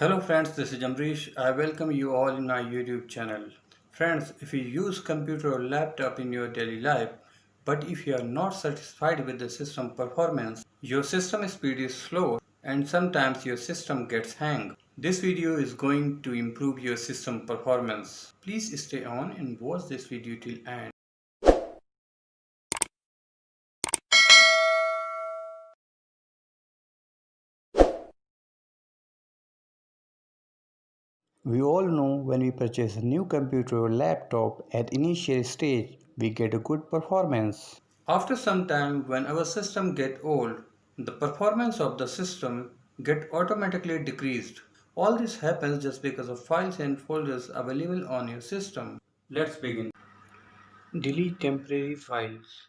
Hello friends, this is Jamrish. I welcome you all in my YouTube channel. Friends, if you use computer or laptop in your daily life, but if you are not satisfied with the system performance, your system speed is slow and sometimes your system gets hang. This video is going to improve your system performance. Please stay on and watch this video till end. We all know when we purchase a new computer or laptop at initial stage, we get a good performance. After some time, when our system get old, the performance of the system get automatically decreased. All this happens just because of files and folders available on your system. Let's begin. Delete temporary files.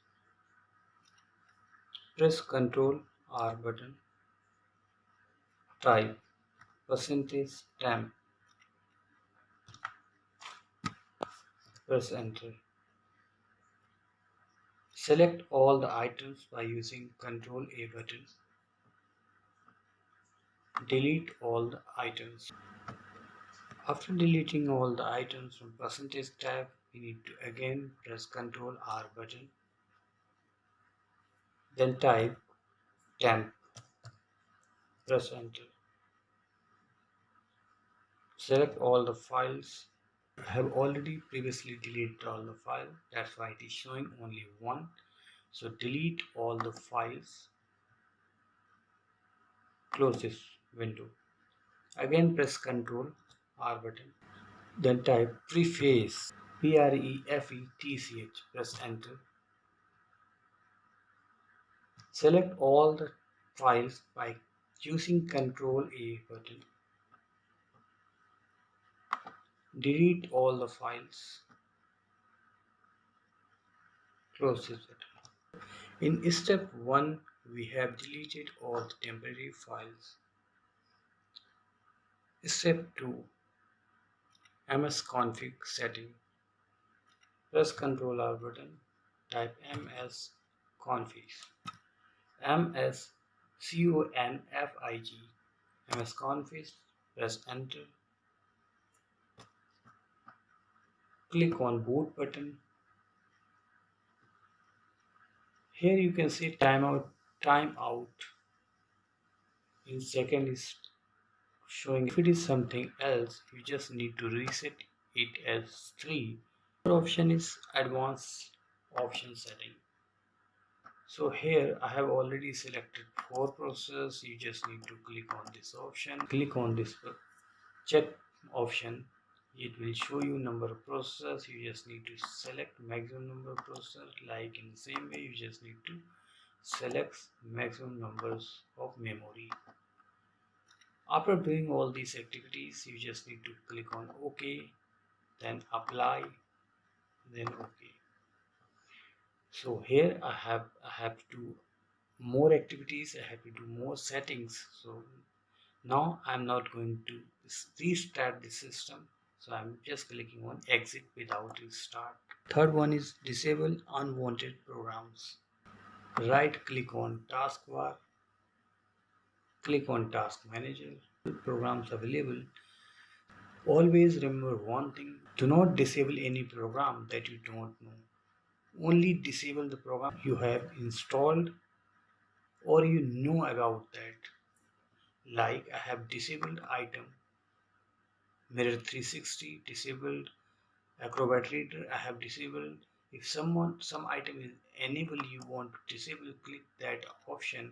Press Ctrl R button. Type %temp. Press enter. Select all the items by using Ctrl A button. Delete all the items. After deleting all the items from %tab, we need to again press Ctrl R button. Then type temp. Press enter. Select all the files. I have already previously deleted all the files. That's why it is showing only one. So delete all the files. Close this window. Again press Ctrl R button. Then type preface. Prefetch. Press enter. Select all the files by using Ctrl A button. Delete all the files. Close this button. In step 1, we have deleted all the temporary files. Step 2, MSCONFIG setting. Press Ctrl R button. Type MSCONFIG. MSCONFIG. MSCONFIG. Press enter. Click on boot button. Here you can see timeout in second is showing. If it is something else, you just need to reset it as 3. Other option is advanced option setting. So here I have already selected 4 processes. You just need to click on this option. Click on this check option. It will show you number of processes. You just need to select maximum number of processes. Like in the same way, you just need to select maximum numbers of memory. After doing all these activities, you just need to click on OK, then apply, then OK. So here I have to do more activities. I have to do more settings. So now I'm not going to restart the system. So I'm just clicking on exit without restart. Third one is disable unwanted programs. Right click on taskbar. Click on task manager. Programs available. Always remember one thing. Do not disable any program that you don't know. Only disable the program you have installed or you know about that. Like I have disabled item mirror 360, disabled acrobat reader. I have disabled. If some item is enabled, you want to disable, click that option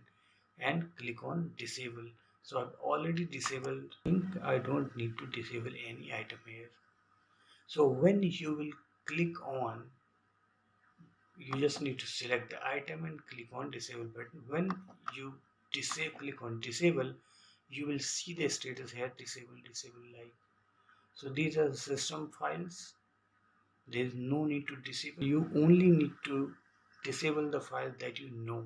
and click on disable. So I've already disabled. I think I don't need to disable any item here. So when you will click on, you just need to select the item and click on disable button. When you click on disable, you will see the status here, disable like. So these are the system files. There is no need to disable. You only need to disable the file that you know,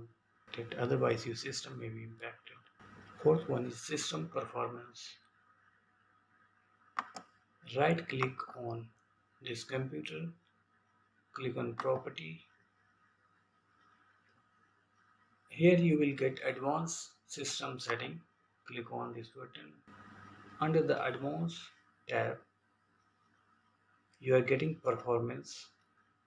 that otherwise your system may be impacted. Fourth one is system performance. Right click on this computer, click on property. Here you will get advanced system setting. Click on this button. Under the Advanced tab, you are getting performance,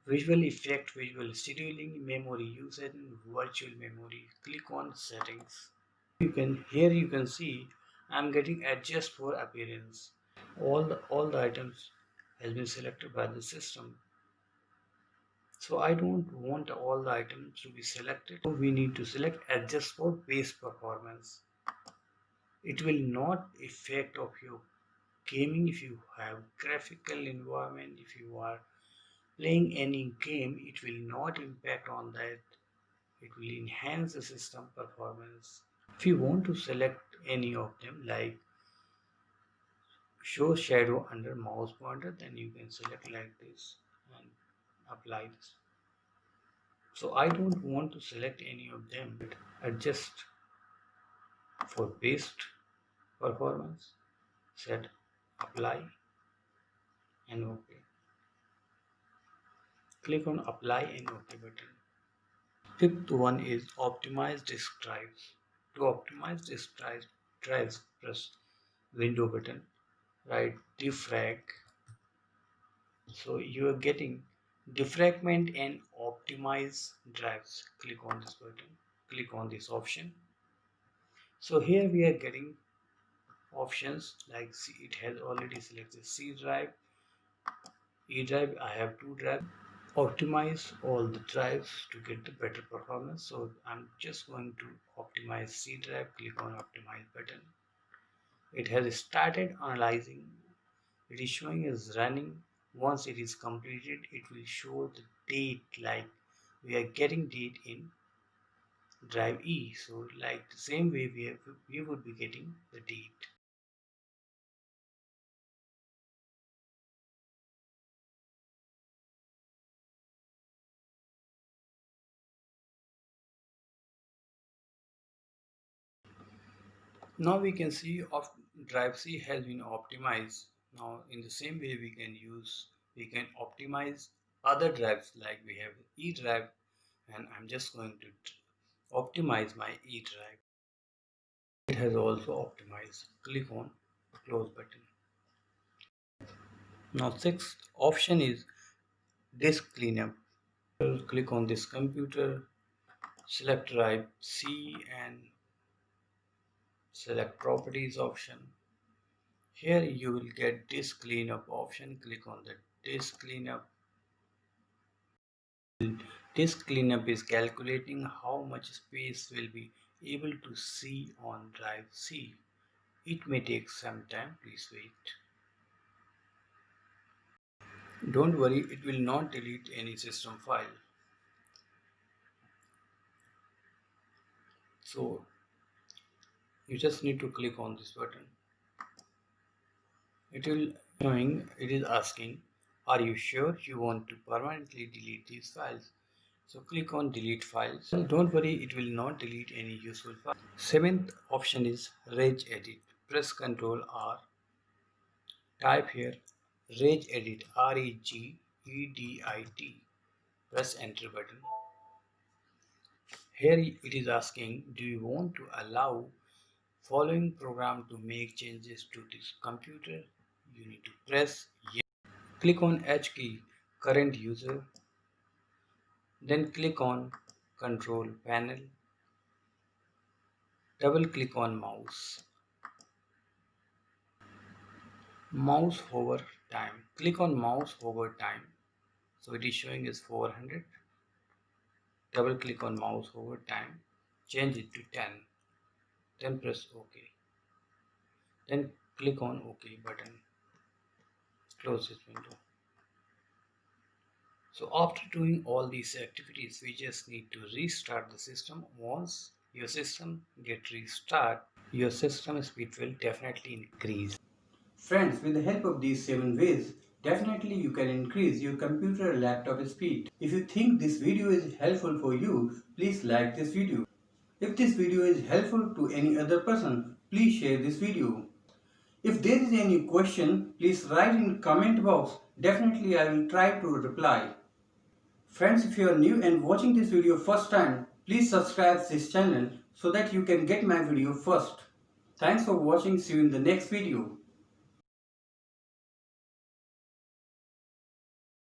visual effect, visual scheduling, memory usage, and virtual memory. Click on settings. Here you can see I'm getting adjust for appearance. All the items has been selected by the system. So I don't want all the items to be selected. So we need to select adjust for base performance. It will not affect of your gaming if you have graphical environment. If you are playing any game, it will not impact on that. It will enhance the system performance. If you want to select any of them, like show shadow under mouse pointer, then you can select like this and apply this. So I don't want to select any of them. Adjust for best performance, set apply and OK. Click on apply and OK button. Fifth one is optimize disk drives. To optimize disk drives, press window button, right defrag. So you are getting defragment and optimize drives. Click on this button, click on this option. So here we are getting options like C, it has already selected C drive, E drive. I have 2 drives. Optimize all the drives to get the better performance. So I'm just going to optimize C drive. Click on optimize button. It has started analyzing. It is showing as running. Once it is completed, it will show the date, like we are getting date in drive E. So like the same way we would be getting the date. Now we can see of drive C has been optimized. Now in the same way we can optimize other drives, like we have E drive, and I'm just going to optimize my E drive. It has also optimized. Click on close button. Now sixth option is disk cleanup. Click on this computer, select drive C and select properties option. Here you will get disk cleanup option. Click on the disk cleanup. Disk cleanup is calculating how much space will be able to see on drive C. It may take some time, please wait. Don't worry, it will not delete any system file. So you just need to click on this button. It is asking, are you sure you want to permanently delete these files? So click on delete files. Don't worry, it will not delete any useful file. Seventh option is regedit. Press Ctrl R. Type here regedit, REGEDIT. Press enter button. Here it is asking, do you want to allow following program to make changes to this computer? You need to press yes. Click on H key, current user. Then click on control panel. Double click on mouse. Mouse hover time. Click on mouse hover time. So it is showing as 400. Double click on mouse hover time. Change it to 10. Then press OK. Then click on OK button. Close this window. So after doing all these activities, we just need to restart the system. Once your system get restart, your system speed will definitely increase. Friends, with the help of these 7 ways, definitely you can increase your computer or laptop speed. If you think this video is helpful for you, please like this video. If this video is helpful to any other person, please share this video. If there is any question, please write in the comment box. Definitely I will try to reply. Friends, if you are new and watching this video first time, please subscribe this channel so that you can get my video first. Thanks for watching. See you in the next video.